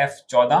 F14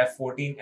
F14,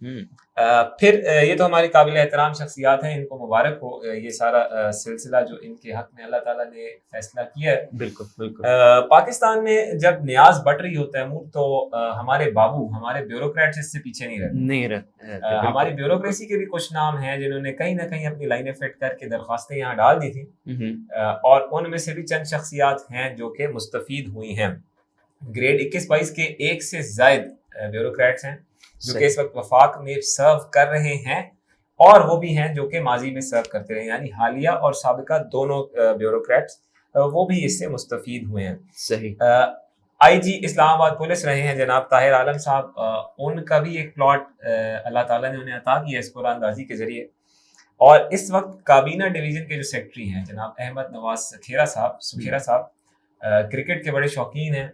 پھر یہ تو ہماری قابل احترام شخصیات ہیں، ان کو مبارک ہو یہ سارا سلسلہ جو ان کے حق میں اللہ تعالیٰ نے فیصلہ کیا ہے۔ بالکل بالکل۔ پاکستان میں جب نیاز بٹ رہی ہوتا ہے تیمور، تو ہمارے بابو، ہمارے بیوروکریٹس اس سے پیچھے نہیں رہتے۔ ہماری بیوروکریسی کے بھی کچھ نام ہیں جنہوں نے کہیں نہ کہیں اپنی لائنیں فٹ کر کے درخواستیں یہاں ڈال دی تھیں، اور ان میں سے بھی چند شخصیات ہیں جو کہ مستفید ہوئی ہیں۔ گریڈ 21-22 کے 1 سے زائد بیوروکریٹس ہیں جو کہ اس وقت وفاق میں سرو کر رہے ہیں، اور وہ بھی ہیں جو کہ ماضی میں سرو کرتے رہے، یعنی حالیہ اور سابقہ دونوں بیوروکریٹس وہ بھی اس سے مستفید ہوئے ہیں۔ صحیح۔ آئی جی اسلام آباد پولیس رہے ہیں جناب طاہر عالم صاحب، ان کا بھی ایک پلاٹ اللہ تعالیٰ نے انہیں عطا کیا ہے اس قرآن اندازی کے ذریعے، اور اس وقت کابینہ ڈویژن کے جو سیکرٹری ہیں جناب احمد نواز سکھیرا صاحب کرکٹ کے بڑے شوقین ہیں،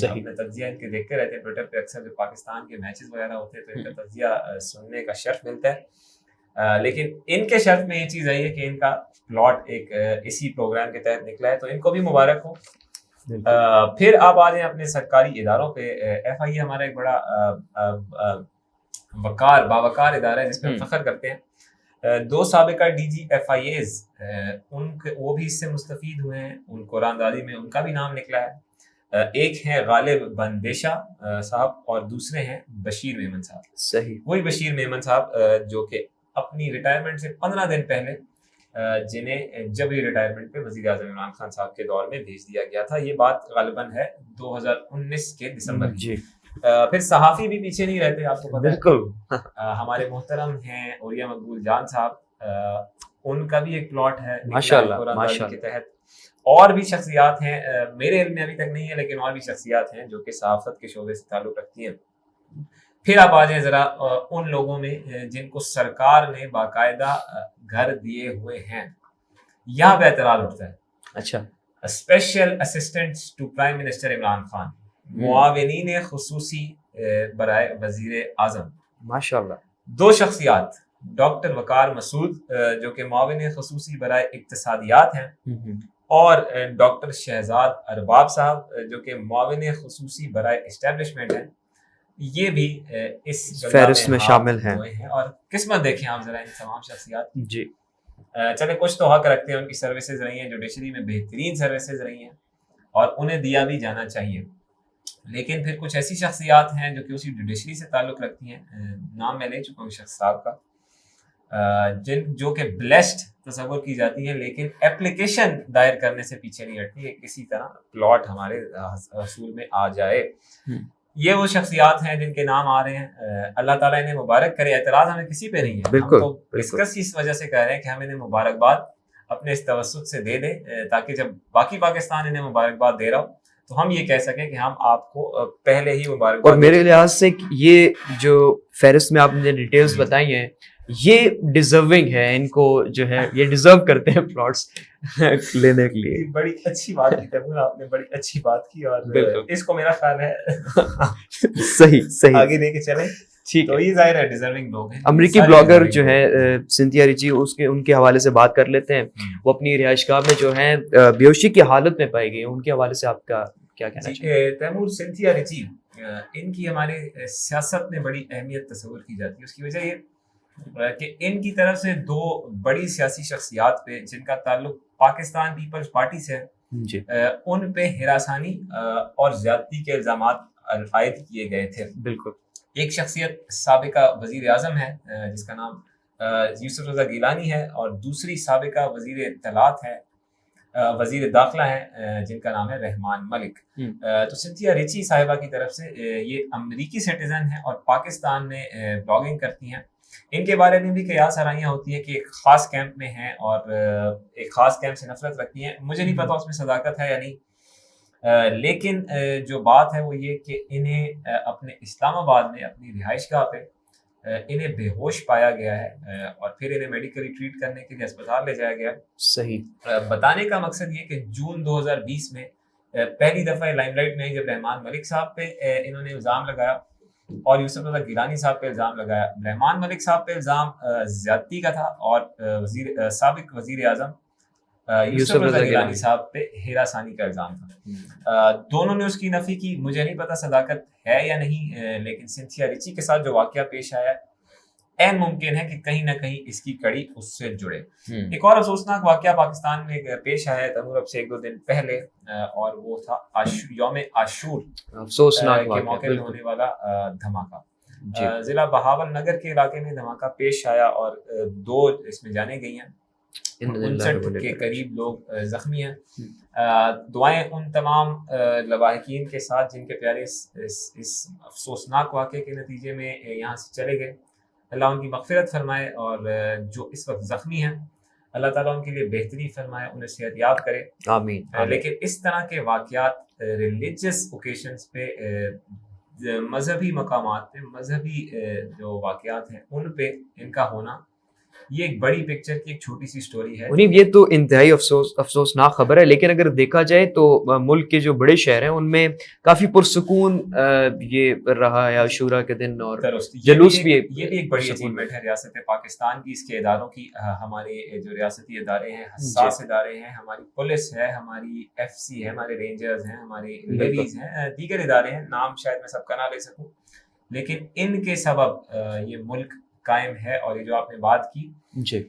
اپنے تجزیہ ان کے دیکھتے رہتے ہیں ٹویٹر پہ، اکثر جو پاکستان کے میچز وغیرہ ہوتے ہیں تو ان کا تجزیہ سننے کا شرف ملتا ہے، لیکن ان کے شرف میں یہ چیز آئی ہے کہ ان کا پلاٹ ایک اسی پروگرام کے تحت نکلا ہے، تو ان کو بھی مبارک ہو۔ پھر آپ آ جائیں اپنے سرکاری اداروں پہ، ایف آئی اے ہمارا ایک بڑا باوقار ادارہ ہے جس پہ ہم فخر کرتے ہیں۔ 2 سابقہ ڈی جی ایف آئی ایز وہ بھی اس سے مستفید ہوئے ہیں، ان قرآن اندازی میں ان کا بھی نام نکلا ہے۔ ایک ہیں غالب بندیشا صاحب اور دوسرے ہیں بشیر میمن صاحب۔ صحیح۔ وہی بشیر میمن صاحب جو کہ اپنی ریٹائرمنٹ سے 15 دن پہلے جنہیں جبری ریٹائرمنٹ پہ وزیر اعظم عمران خان صاحب کے دور میں بھیج دیا گیا تھا، یہ بات غالباً ہے 2019 کے دسمبر کی۔ پھر صحافی بھی پیچھے نہیں رہتے، آپ کو پتہ ہے، بالکل ہمارے محترم ہیں اوریا مقبول جان صاحب، ان کا بھی ایک پلاٹ ہے ماشاءاللہ کے تحت، اور بھی شخصیات ہیں، میرے علم میں ابھی تک نہیں ہے لیکن اور بھی شخصیات ہیں جو کہ صحافت کے شعبے سے تعلق رکھتی ہیں۔ پھر آپ آ جائیں ذرا ان لوگوں میں جن کو سرکار نے باقاعدہ گھر دیے ہوئے ہیں، یہاں پہ اعتراض اٹھتا ہے۔ اچھا، special assistant to prime minister Imran Khan, معاونین خصوصی برائے وزیر اعظم، ماشاءاللہ 2 شخصیات، ڈاکٹر وقار مسعود جو کہ معاون خصوصی برائے اقتصادیات ہیں، اور ڈاکٹر شہزاد ارباب صاحب جو کہ معاون خصوصی برائے اسٹیبلشمنٹ ہیں، یہ بھی اس فہرست میں شامل ہیں۔ اور قسمت دیکھیں آپ ذرا ان تمام شخصیات جی، چلے کچھ تو حق رکھتے ہیں، ان کی سروسز رہی ہیں، جوڈیشری میں بہترین سروسز رہی ہیں اور انہیں دیا بھی جانا چاہیے، لیکن پھر کچھ ایسی شخصیات ہیں جو کہ اسی جوڈیشری سے تعلق رکھتی ہیں، نام میں لے چکا ہوں شخص صاحب کا، جو کہ بلیسڈ تصور کی جاتی ہے لیکن اپلیکیشن دائر کرنے سے پیچھے نہیں ہٹتی کہ کسی طرح پلاٹ ہمارے حصول میں آ جائے۔ یہ وہ شخصیات ہیں جن کے نام آ رہے ہیں، اللہ تعالیٰ انہیں مبارک کرے۔ اعتراض ہمیں کسی پہ نہیں ہے، بالکل، ہم تو ڈسکس اس وجہ سے کہہ رہے ہیں کہ ہم انہیں مبارکباد اپنے اس توسط سے دے دیں، تاکہ جب باقی پاکستان انہیں مبارکباد دے رہا ہو تو ہم یہ کہہ سکیں کہ ہم آپ کو پہلے ہی مبارکباد۔ اور میرے لحاظ سے یہ جو فہرست میں آپ نے ڈیٹیلز بتائی ہیں یہ ڈیزرونگ ہے، ان کو جو ہے یہ ڈیزرو کرتے ہیں پلاٹس لینے کے لیے۔ بڑی اچھی بات کی تیمور، آپ نے بڑی اچھی بات کی، اور اس کو میرا خیال ہے صحیح آگے لے کے چلیں، تو یہ ظاہر ہے ڈیزرونگ لوگ ہیں۔ امریکی بلاگر جو ہے سنتھیا ریچی، ان کے حوالے سے بات کر لیتے ہیں۔ وہ اپنی رہائش گاہ میں جو ہے بیہوشی کی حالت میں پائی گئی، ان کے حوالے سے آپ کا کیا کہنا چاہیے؟ تیمور سنتھیا ریچی، ان کی ہمارے سیاست میں بڑی اہمیت تصور کی جاتی ہے، اس کی وجہ یہ کہ ان کی طرف سے 2 بڑی سیاسی شخصیات پہ جن کا تعلق پاکستان پیپلز پارٹی سے ہے، ان پہ ہراسانی اور زیادتی کے الزامات عائد کیے گئے تھے۔ بالکل، ایک شخصیت سابقہ وزیر اعظم ہے جس کا نام یوسف رضا گیلانی ہے، اور دوسری سابقہ وزیر اطلاعات ہے، وزیر داخلہ ہیں جن کا نام ہے رحمان ملک۔ تو سنتھیا ریچی صاحبہ کی طرف سے یہ امریکی سٹیزن ہیں اور پاکستان میں بلاگنگ کرتی ہیں۔ ان کے بارے میں بھی قیاس آرائیاں ہوتی ہیں کہ ایک خاص کیمپ میں ہیں اور ایک خاص کیمپ سے نفرت رکھتی ہیں، مجھے نہیں پتا اس میں صداقت ہے یا نہیں، لیکن جو بات ہے وہ یہ کہ انہیں اپنے اسلام آباد میں اپنی رہائش گاہ پہ انہیں بے ہوش پایا گیا ہے اور پھر انہیں میڈیکلی ٹریٹ کرنے کے لیے اسپتال لے جایا گیا۔ صحیح، بتانے کا مقصد یہ کہ جون 2020 میں پہلی دفعہ لائم لائٹ میں جب رحمان ملک صاحب پہ انہوں نے الزام لگایا اور یوسف رضا گیلانی صاحب پہ الزام لگایا، رحمان ملک صاحب پہ الزام زیادتی کا تھا اور سابق وزیر اعظم یوسف رضا گیلانی صاحب پہ ہراسانی کا الزام تھا۔ دونوں نے اس کی نفی کی، مجھے نہیں پتا صداقت ہے یا نہیں، لیکن سنتھیا ریچی کے ساتھ جو واقعہ پیش آیا عین ممکن ہے کہ کہیں نہ کہیں اس کی کڑی اس سے جڑے۔ ایک اور افسوسناک واقعہ پاکستان میں پیش آیا ہے تیمور اب سے 1-2 دن پہلے، اور وہ تھا یوم عاشور افسوسناک کے واقعہ موقع پہ ہونے والا دھماکہ۔ جی ضلع بہاول نگر کے علاقے میں دھماکہ پیش آیا اور 2 اس میں جانیں گئی ہیں، 59 کے قریب لوگ زخمی ہیں۔ دعائیں ان تمام لواحقین کے ساتھ جن کے پیارے اس افسوسناک واقعے کے نتیجے میں یہاں سے چلے گئے، اللہ ان کی مغفرت فرمائے، اور جو اس وقت زخمی ہیں اللہ تعالیٰ ان کے لیے بہتری فرمائے، انہیں صحت یاب کرے، آمین۔ لیکن اس طرح کے واقعات ریلیجس اوکیشنز پہ، مذہبی مقامات پہ، مذہبی جو واقعات ہیں ان پہ ان کا ہونا، یہ ایک بڑی پکچر کی ایک چھوٹی سی سٹوری ہے۔ منیب، یہ تو انتہائی افسوسناک خبر ہے، لیکن اگر دیکھا جائے تو ملک کے جو بڑے شہر ہیں ان میں کافی پرسکون یہ رہا ہے عاشورہ کے دن، اور جلوس بھی یہ بھی ایک بڑی اچیومنٹ ہے ریاست پاکستان کی، اس کے اداروں کی۔ ہمارے جو ریاستی ادارے ہیں، حساس ادارے ہیں، ہماری پولیس ہے، ہماری ایف سی ہے، ہمارے رینجرز ہیں، ہماری لیویز ہیں، دیگر ادارے ہیں، نام شاید میں سب کا نہ لے سکوں، لیکن ان کے سبب یہ ملک قائم ہے۔ اور یہ جو آپ نے بات کی جی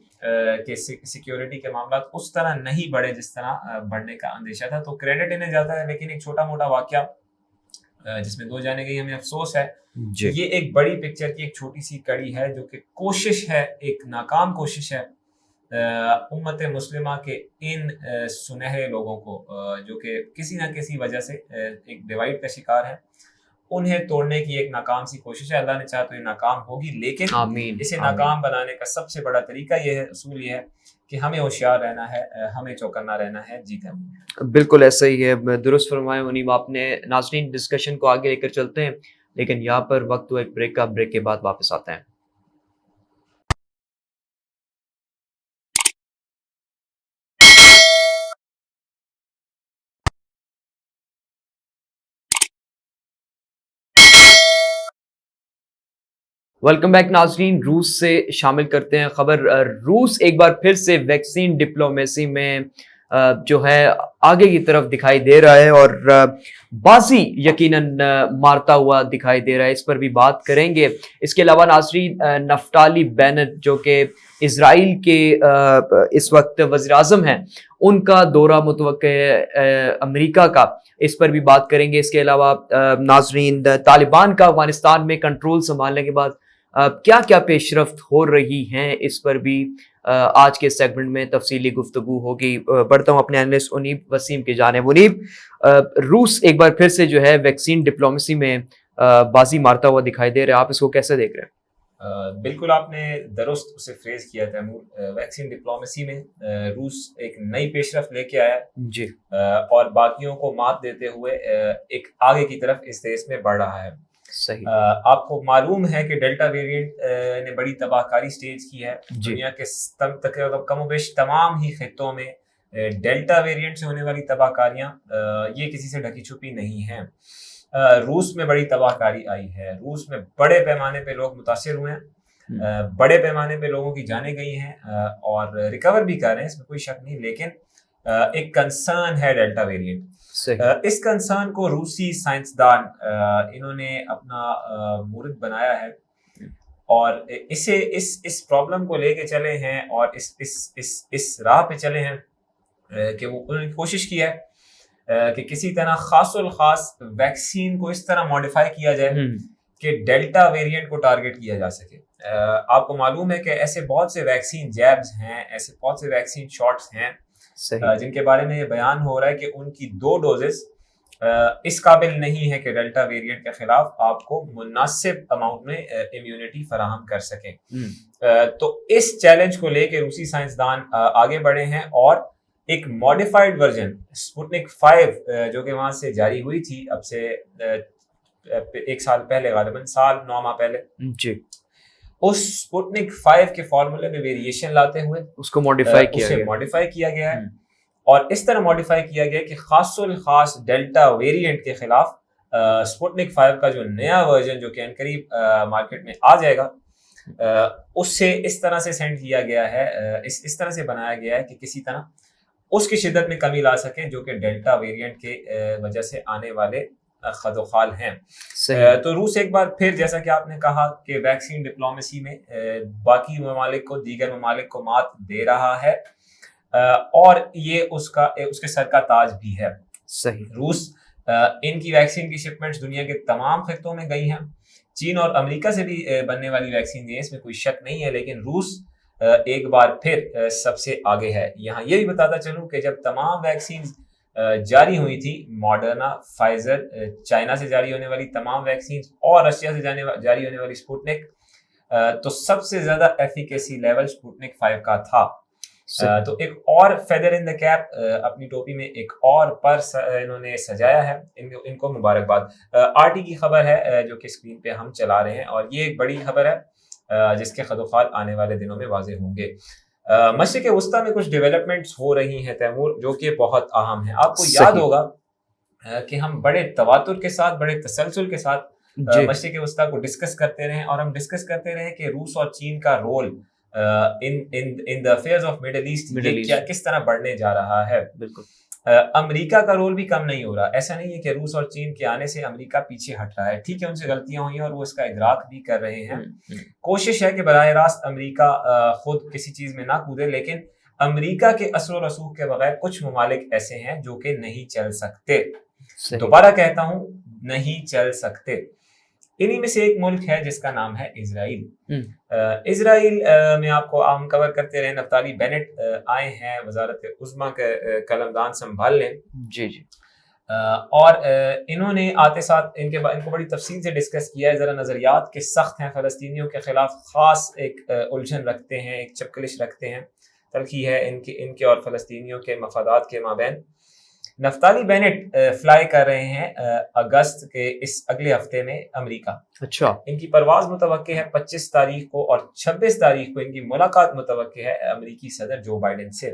کہ سیکیورٹی کے معاملات اس طرح نہیں بڑھے جس طرح بڑھنے کا اندیشہ تھا، تو کریڈٹ انہیں جاتا ہے، لیکن ایک چھوٹا موٹا واقعہ جس میں 2 جانیں گئی ہمیں افسوس ہے، یہ ایک بڑی پکچر کی ایک چھوٹی سی کڑی ہے، جو کہ کوشش ہے، ایک ناکام کوشش ہے امت مسلمہ کے ان سنہرے لوگوں کو جو کہ کسی نہ کسی وجہ سے ایک ڈیوائڈ کا شکار ہے، انہیں توڑنے کی ایک ناکام سی کوشش ہے۔ اللہ نے چاہا تو یہ ناکام ہوگی، لیکن اسے ناکام بنانے کا سب سے بڑا طریقہ یہ ہے، اصول یہ ہے کہ ہمیں ہوشیار رہنا ہے، ہمیں چوکنا رہنا ہے۔ جی بالکل ایسا ہی ہے، درست فرمایا منیب آپ نے۔ ناظرین، ڈسکشن کو آگے لے کر چلتے ہیں، لیکن یہاں پر وقت ہوا ایک بریک کا، بریک کے بعد واپس آتے ہیں۔ ویلکم بیک ناظرین، روس سے شامل کرتے ہیں خبر۔ روس ایک بار پھر سے ویکسین ڈپلومیسی میں جو ہے آگے کی طرف دکھائی دے رہا ہے، اور بازی یقیناً مارتا ہوا دکھائی دے رہا ہے، اس پر بھی بات کریں گے۔ اس کے علاوہ ناظرین، نفتالی بینٹ جو کہ اسرائیل کے اس وقت وزیر اعظم ہیں، ان کا دورہ متوقع ہے امریکہ کا، اس پر بھی بات کریں گے۔ اس کے علاوہ ناظرین، طالبان کا افغانستان میں کنٹرول سنبھالنے کے بعد کیا کیا پیش رفت ہو رہی ہیں، اس پر بھی آج کے سیگمنٹ میں تفصیلی گفتگو ہوگی۔ بڑھتا ہوں اپنے انالسٹ انیب وسیم کی جانب۔ انیب، روس ایک بار پھر سے جو ہے ویکسین ڈپلومیسی میں بازی مارتا ہوا دکھائی دے رہا ہے، آپ اس کو کیسے دیکھ رہے ہیں؟ بالکل آپ نے درست اسے فریز کیا تیمور، ویکسین ڈپلومیسی میں روس ایک نئی پیش رفت لے کے آیا جی، اور باقیوں کو مات دیتے ہوئے ایک آگے کی طرف اس دیش میں بڑھ رہا ہے۔ صحیح۔ آپ کو معلوم ہے کہ ڈیلٹا ویریئنٹ نے بڑی تباہ کاری سٹیج کی ہے دنیا کے تقریباً کم و بیش تمام ہی خطوں میں۔ ڈیلٹا ویریئنٹ سے ہونے والی تباہ کاریاں یہ کسی سے ڈھکی چھپی نہیں ہیں۔ روس میں بڑی تباہ کاری آئی ہے، روس میں بڑے پیمانے پہ لوگ متاثر ہوئے ہیں، بڑے پیمانے پہ لوگوں کی جانیں گئی ہیں، اور ریکور بھی کر رہے ہیں، اس میں کوئی شک نہیں، لیکن ایک کنسرن ہے ڈیلٹا ویریئنٹ۔ اس کنسرن کو روسی سائنسدان انہوں نے اپنا مورد بنایا ہے، اور اسے اس پرابلم کو لے کے چلے ہیں، اور اس راہ پہ چلے ہیں کہ وہ انہوں نے کوشش کی ہے کہ کسی طرح خاص الخاص ویکسین کو اس طرح ماڈیفائی کیا جائے کہ ڈیلٹا ویریئنٹ کو ٹارگٹ کیا جا سکے۔ آپ کو معلوم ہے کہ ایسے بہت سے ویکسین جیبز ہیں، ایسے بہت سے ویکسین شاٹس ہیں جن کے بارے میں یہ بیان ہو رہا ہے کہ ان کی 2 ڈوزز اس قابل نہیں ہے کہ ڈیلٹا ویریئنٹ کے خلاف آپ کو مناسب اماؤنٹ میں امیونٹی فراہم کر سکیں۔ تو اس چیلنج کو لے کے روسی سائنسدان آگے بڑھے ہیں، اور ایک ماڈیفائڈ ورژن سپوتنک 5 جو کہ وہاں سے جاری ہوئی تھی اب سے 1 سال پہلے، غالباً سال 9 ماہ پہلے، جی، اس سپوتنک 5 کے فارمولے میں ویریشن لاتے ہوئے اس کو ماڈیفائی کیا گیا ہے، اور اس طرح ماڈیفائی کیا گیا کہ خاص الخاص ڈیلٹا ویریئنٹ کے خلاف سپوتنک 5 کا جو نیا ورژن جو کہ عنقریب مارکیٹ میں آ جائے گا، اس سے اس طرح سے سینڈ کیا گیا ہے، اس طرح سے بنایا گیا ہے کہ کسی طرح اس کی شدت میں کمی لا سکے جو کہ ڈیلٹا ویریئنٹ کے وجہ سے آنے والے خد و خال ہیں۔ تو روس ایک بار پھر جیسا کہ آپ نے کہا کہ ویکسین ڈپلومیسی میں باقی ممالک کو، دیگر ممالک کو مات دے رہا ہے، اور یہ اس کے سر کا تاج بھی ہے۔ صحیح۔ روس ان کی ویکسین کی شپمنٹس دنیا کے تمام خطوں میں گئی ہیں، چین اور امریکہ سے بھی بننے والی ویکسین دی ہے، اس میں کوئی شک نہیں ہے، لیکن روس ایک بار پھر سب سے آگے ہے۔ یہاں یہ بھی بتاتا چلوں کہ جب تمام ویکسین جاری ہوئی تھی، ماڈرنا، فائزر، چائنا سے جاری ہونے والی تمام ویکسین اور رشیا سے جاری ہونے والی سپوٹنک، تو سب سے زیادہ ایفیکیسی لیول سپوٹنک 5 کا تھا۔ تو ایک اور فیدر ان دا کیپ، اپنی ٹوپی میں ایک اور پر انہوں نے سجایا ہے، ان کو مبارکباد۔ RT کی خبر ہے جو کہ اسکرین پہ ہم چلا رہے ہیں، اور یہ ایک بڑی خبر ہے جس کے خدوخال آنے والے دنوں میں واضح ہوں گے۔ مشرق وسطیٰ میں کچھ ڈیولپمنٹس ہو رہی ہیں تیمور، جو کہ بہت اہم ہیں۔ آپ کو یاد ہوگا کہ ہم بڑے تواتر کے ساتھ، بڑے تسلسل کے ساتھ مشرق وسطیٰ کو ڈسکس کرتے رہے، اور ہم ڈسکس کرتے رہے کہ روس اور چین کا role in the affairs of Middle East کس طرح بڑھنے جا رہا ہے۔ بالکل۔ امریکہ کا رول بھی کم نہیں ہو رہا۔ ایسا نہیں ہے کہ روس اور چین کے آنے سے امریکہ پیچھے ہٹ رہا ہے، ٹھیک ہے ان سے غلطیاں ہوئی ہیں اور وہ اس کا ادراک بھی کر رہے ہیں۔ کوشش ہے کہ براہ راست امریکہ خود کسی چیز میں نہ کودے، لیکن امریکہ کے اثر و رسوخ کے بغیر کچھ ممالک ایسے ہیں جو کہ نہیں چل سکتے۔ دوبارہ کہتا ہوں، نہیں چل سکتے۔ انہی میں سے ایک ملک ہے جس کا نام ہے اسرائیل۔ اسرائیل میں آپ کو عام کور کرتے رہے، نفتالی بینٹ آئے ہیں وزارت عظمیٰ کے قلمدان سنبھال لیں۔ جی جی۔ اور انہوں نے آتے ساتھ ان کو بڑی تفصیل سے ڈسکس کیا ہے۔ ذرا نظریات کے سخت ہیں، فلسطینیوں کے خلاف خاص ایک الجھن رکھتے ہیں، ایک چپکلش رکھتے ہیں، تلخی ہے ان کے اور فلسطینیوں کے مفادات کے مابین۔ نفتالی بینٹ فلائی کر رہے ہیں اگست کے اس اگلے ہفتے میں امریکا۔ اچھا۔ ان کی پرواز متوقع ہے 25 تاریخ کو، اور 26 تاریخ کو ان کی ملاقات متوقع ہے امریکی صدر جو بائیڈن سے۔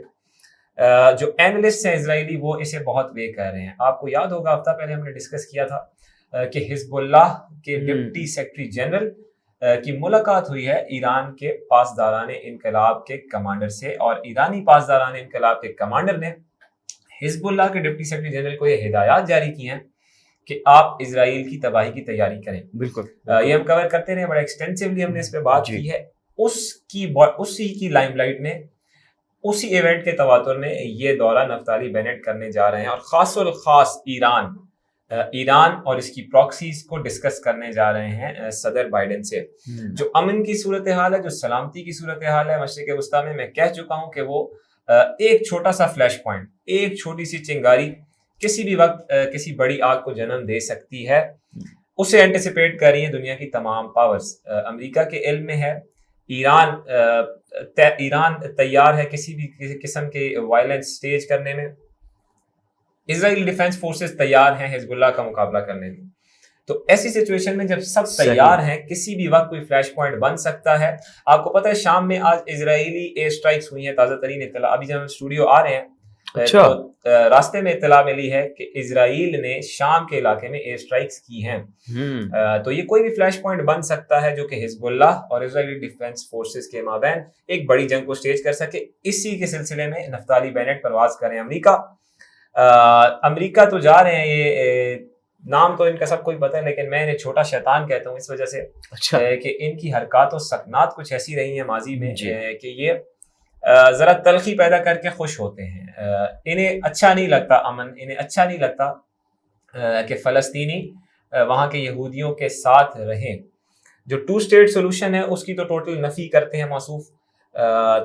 جو اینالسٹ ہیں اسرائیلی، وہ اسے بہت وے کہہ رہے ہیں۔ آپ کو یاد ہوگا ہفتہ پہلے ہم نے ڈسکس کیا تھا کہ حزب اللہ کے ڈپٹی سیکرٹری جنرل کی ملاقات ہوئی ہے ایران کے پاسداران انقلاب کے کمانڈر سے، اور ایرانی پاسداران انقلاب کے کمانڈر نے حزب اللہ کے ڈپٹی سیکرٹری جنرل کو یہ ہدایات جاری کی ہیں کہ آپ اسرائیل کی تباہی کی تیاری کریں۔ بالکل، یہ ہم کور کرتے رہے، بڑا ایکسٹینسولی ہم نے اس پہ بات کی ہے۔ اسی کی لائم لائٹ میں، اسی ایونٹ کے تواتر میں یہ دورہ نفتالی بینٹ کرنے جا رہے ہیں، اور خاص الخاص ایران اور اس کی پراکسیز کو ڈسکس کرنے جا رہے ہیں صدر بائیڈن سے۔ جو امن کی صورتحال ہے، جو سلامتی کی صورتحال ہے مشرق وسطیٰ میں کہہ چکا ہوں کہ وہ ایک چھوٹا سا فلیش پوائنٹ، ایک چھوٹی سی چنگاری کسی بھی وقت کسی بڑی آگ کو جنم دے سکتی ہے۔ اسے اینٹیسپیٹ کر رہی ہیں دنیا کی تمام پاورز۔ امریکہ کے علم میں ہے، ایران تیار ہے کسی بھی قسم کے وائلنس سٹیج کرنے میں، اسرائیلی ڈیفنس فورسز تیار ہیں حزب اللہ کا مقابلہ کرنے میں۔ تو ایسی سچویشن میں جب سب تیار ہیں، کسی بھی وقت کوئی فلیش پوائنٹ بن سکتا ہے۔ آپ کو پتہ ہے شام میں آج اسرائیلی ایئر اسٹرائکس ہوئی ہیں، تازہ ترین اطلاع، ابھی جب ہم اسٹوڈیو آ رہے ہیں تو راستے میں اطلاع ملی ہے کہ اسرائیل نے شام کے علاقے میں ایئر اسٹرائکس کی ہیں۔ تو یہ کوئی بھی فلیش پوائنٹ بن سکتا ہے جو کہ حزب اللہ اور اسرائیلی ڈیفنس فورسز کے مابین ایک بڑی جنگ کو سٹیج کر سکے۔ اسی کے سلسلے میں نفتالی بینٹ پرواز کریں امریکہ تو جا رہے ہیں۔ یہ نام تو ان کا سب کو ہی پتہ ہے، لیکن میں انہیں چھوٹا شیطان کہتا ہوں اس وجہ سے کہ ان کی حرکات و سکنات کچھ ایسی رہی ہیں ماضی میں کہ یہ ذرا تلخی پیدا کر کے خوش ہوتے ہیں۔ انہیں اچھا نہیں لگتا امن، انہیں اچھا نہیں لگتا کہ فلسطینی وہاں کے یہودیوں کے ساتھ رہیں۔ جو 2 اسٹیٹ سولوشن ہے اس کی تو ٹوٹل نفی کرتے ہیں موصوف۔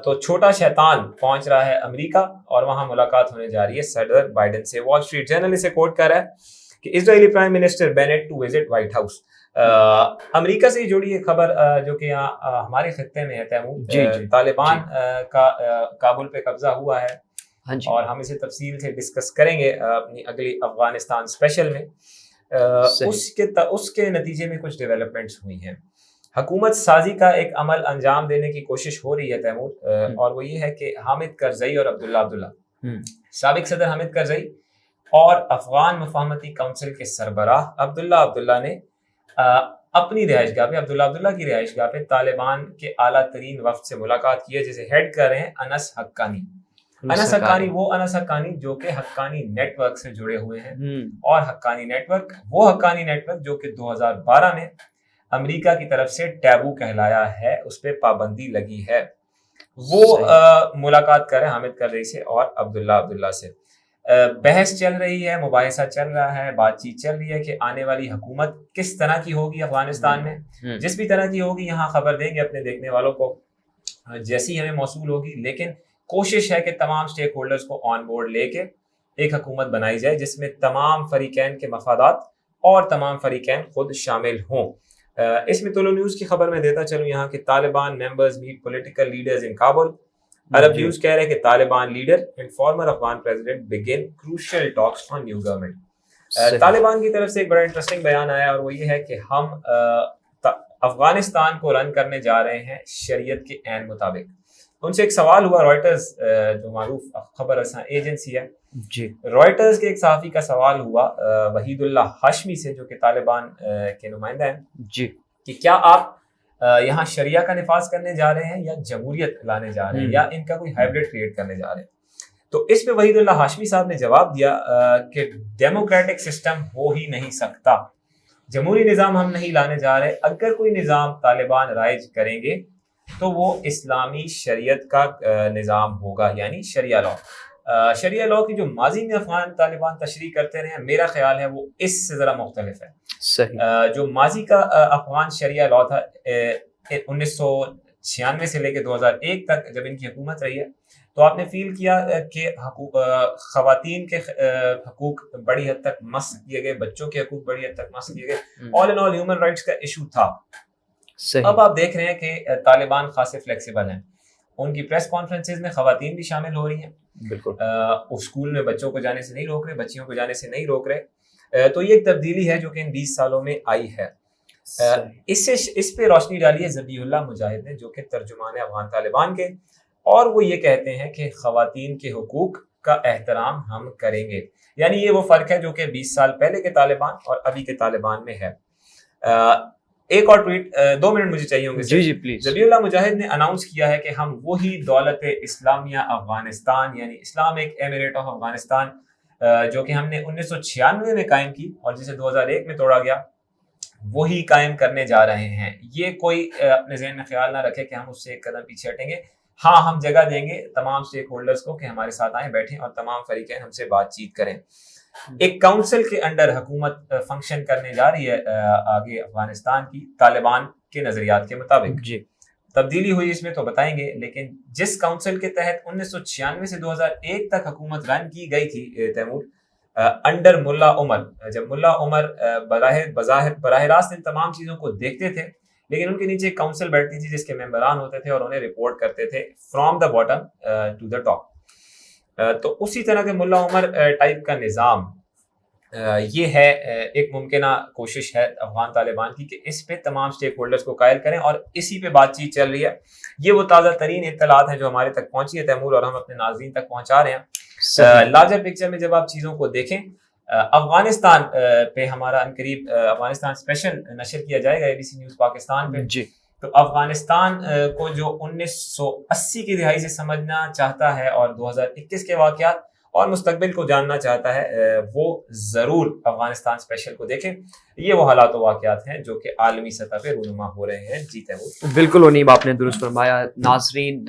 تو چھوٹا شیطان پہنچ رہا ہے امریکہ، اور وہاں ملاقات ہونے جا رہی ہے صدر بائیڈن سے۔ وال اسٹریٹ جرنل اسے کوٹ کر رہا ہے کہ اسرائیلی prime minister Bennett to visit White House. امریکہ سے جڑی ایک خبر جو کہ یہاں ہمارے خطے میں ہے تیمور، طالبان کا کابل پہ قبضہ ہوا ہے، اور ہم اسے تفصیل سے ڈسکس کریں گے اپنی اگلی افغانستان اسپیشل میں۔ اس کے نتیجے میں کچھ ڈیولپمنٹس ہوئی ہیں۔ حکومت سازی کا ایک عمل انجام دینے کی کوشش ہو رہی ہے تیمور، اور وہ یہ ہے کہ حامد کرزئی اور عبداللہ سابق صدر حامد کرزئی اور افغان مفاہمتی کونسل کے سربراہ عبداللہ نے اپنی رہائش گاہ پہ، عبداللہ کی رہائش گاہ پہ طالبان کے اعلیٰ ترین وفد سے ملاقات کی ہے، جسے ہیڈ کر رہے ہیں انس حقانی۔ انس حقانی وہ انس حقانی جو کہ حقانی نیٹ ورک سے جڑے ہوئے ہیں، اور حقانی نیٹ ورک وہ حقانی نیٹ ورک جو کہ 2012 میں امریکہ کی طرف سے ٹیبو کہلایا ہے، اس پہ پابندی لگی ہے۔ وہ ملاقات کریں حامد کرزئی سے اور عبداللہ سے، بحث چل رہی ہے، مباحثہ چل رہا ہے، بات چیت چل رہی ہے کہ آنے والی حکومت کس طرح کی ہوگی افغانستان میں، جس بھی طرح کی ہوگی یہاں خبر دیں گے اپنے دیکھنے والوں کو جیسی ہمیں موصول ہوگی، لیکن کوشش ہے کہ تمام سٹیک ہولڈرز کو آن بورڈ لے کے ایک حکومت بنائی جائے جس میں تمام فریقین کے مفادات اور تمام فریقین خود شامل ہوں۔ اس میں طلوع نیوز کی خبر میں دیتا چلوں یہاں کہ Taliban members met political leaders in Kabul. Arab News کہہ رہے ہیں کہ Taliban leader and former Afghan president begin crucial talks on new government. Taliban کی طرف سے ایک بڑا انٹرسٹنگ بیان آیا اور وہ یہ ہے کہ ہم افغانستان کو رن کرنے جا رہے ہیں شریعت کے عین مطابق۔ ان سے ایک سوال ہوا، رائٹرز جو معروف خبر رساں ایجنسی ہے، رائٹرز کے ایک صحافی کا سوال ہوا وحید اللہ ہاشمی سے جو کہ طالبان کے نمائندہ ہیں کہ کیا آپ یہاں شریعہ کا نفاذ کرنے جا رہے ہیں یا جمہوریت لانے جا رہے ہیں یا ان کا کوئی ہائبرڈ کریٹ کرنے جا رہے ہیں؟ تو اس پہ وحید اللہ ہاشمی صاحب نے جواب دیا کہ ڈیموکریٹک سسٹم ہو ہی نہیں سکتا، جمہوری نظام ہم نہیں لانے جا رہے، اگر کوئی نظام طالبان رائج کریں گے تو وہ اسلامی شریعت کا نظام ہوگا، یعنی شریعہ لاء۔ شریعہ لاء کی جو ماضی میں افغان طالبان تشریح کرتے رہے ہیں، میرا خیال ہے وہ اس سے ذرا مختلف ہے۔ جو ماضی کا افغان شریعہ لاء تھا 1996 سے لے کے 2001 تک جب ان کی حکومت رہی ہے، تو آپ نے فیل کیا کہ خواتین کے حقوق بڑی حد تک مسخ کیے گئے، بچوں کے حقوق بڑی حد تک مسخ کیے گئے، آل ان آل ہیومن رائٹس کا ایشو تھا۔ اب آپ دیکھ رہے ہیں کہ طالبان خاصے فلیکسیبل ہیں، ان کی پریس کانفرنسز میں خواتین بھی شامل ہو رہی ہیں، بالکل اسکول میں بچوں کو جانے سے نہیں روک رہے، بچیوں کو جانے سے نہیں روک رہے۔ تو یہ ایک تبدیلی ہے جو کہ ان 20 سالوں میں آئی ہے۔ اس پہ روشنی ڈالی ہے ذبیح اللہ مجاہد نے جو کہ ترجمان افغان طالبان کے، اور وہ یہ کہتے ہیں کہ خواتین کے حقوق کا احترام ہم کریں گے، یعنی یہ وہ فرق ہے جو کہ 20 سال پہلے کے طالبان اور ابھی کے طالبان میں ہے۔ ایک اور ٹویٹ 2 منٹ مجھے چاہیے ہوں گے۔ جی پلیز۔ ذبیح اللہ مجاہد نے اناؤنس کیا ہے کہ ہم وہی دولت اسلامیہ افغانستان یعنی اسلامک ایمریٹ آف افغانستان جو کہ ہم نے 1996 میں قائم کی اور جسے 2001 میں توڑا گیا، وہی قائم کرنے جا رہے ہیں۔ یہ کوئی اپنے ذہن میں خیال نہ رکھے کہ ہم اس سے ایک قدم پیچھے ہٹیں گے۔ ہاں، ہم جگہ دیں گے تمام سٹیک ہولڈرز کو کہ ہمارے ساتھ آئیں، بیٹھیں اور تمام فریقین ہم سے بات چیت کریں۔ ایک کاؤنسل کے انڈر حکومت فنکشن کرنے جا رہی ہے آگے افغانستان کی، طالبان کے نظریات کے مطابق۔ تبدیلی ہوئی اس میں تو بتائیں گے، لیکن جس کاؤنسل کے تحت 1996 سے 2001 تک حکومت رن کی گئی تھی تیمور انڈر ملا عمر، جب ملا عمر براہ راست ان تمام چیزوں کو دیکھتے تھے، لیکن ان کے نیچے ایک کاؤنسل بیٹھتی تھی جس کے ممبران ہوتے تھے اور انہیں رپورٹ کرتے تھے from the bottom to the top. تو اسی طرح کے ملا عمر ٹائپ کا نظام یہ ہے ایک ممکنہ کوشش ہے افغان طالبان کی کہ اس پہ تمام سٹیک ہولڈرز کو قائل کریں، اور اسی پہ بات چیت چل رہی ہے۔ یہ وہ تازہ ترین اطلاعات ہیں جو ہمارے تک پہنچی ہے تیمور، اور ہم اپنے ناظرین تک پہنچا رہے ہیں۔ لارجر پکچر میں جب آپ چیزوں کو دیکھیں، افغانستان پہ ہمارا عنقریب افغانستان اسپیشل نشر کیا جائے گا ABC نیوز پاکستان پہ، تو افغانستان کو جو 1980 کی دہائی سے سمجھنا چاہتا ہے اور 2021 کے واقعات اور مستقبل کو جاننا چاہتا ہے، وہ ضرور افغانستان اسپیشل کو دیکھیں۔ یہ وہ حالات و واقعات ہیں جو کہ عالمی سطح پہ رونما ہو رہے ہیں۔ جی تیمور۔ بالکل ونیب، آپ نے درست فرمایا۔ ناظرین،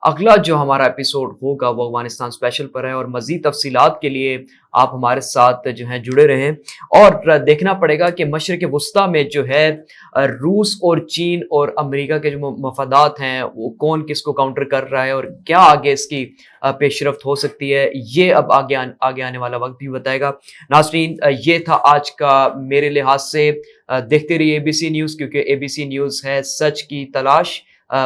اگلا جو ہمارا ایپیسوڈ ہوگا وہ افغانستان اسپیشل پر ہے، اور مزید تفصیلات کے لیے آپ ہمارے ساتھ جو ہیں جڑے رہیں، اور دیکھنا پڑے گا کہ مشرق وسطیٰ میں جو ہے روس اور چین اور امریکہ کے جو مفادات ہیں وہ کون کس کو کاؤنٹر کر رہا ہے اور کیا آگے اس کی پیش رفت ہو سکتی ہے، یہ اب آگے آنے والا وقت بھی بتائے گا۔ ناظرین، یہ تھا آج کا میرے لحاظ سے۔ دیکھتے رہیے ABC نیوز، کیونکہ ABC نیوز ہے سچ کی تلاش۔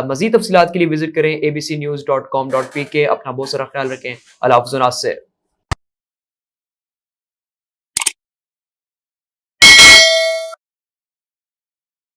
مزید تفصیلات کے لیے وزٹ کریں abcnews.com.pk۔ اپنا بہت سارا خیال رکھیں۔ اللہ حافظ سے۔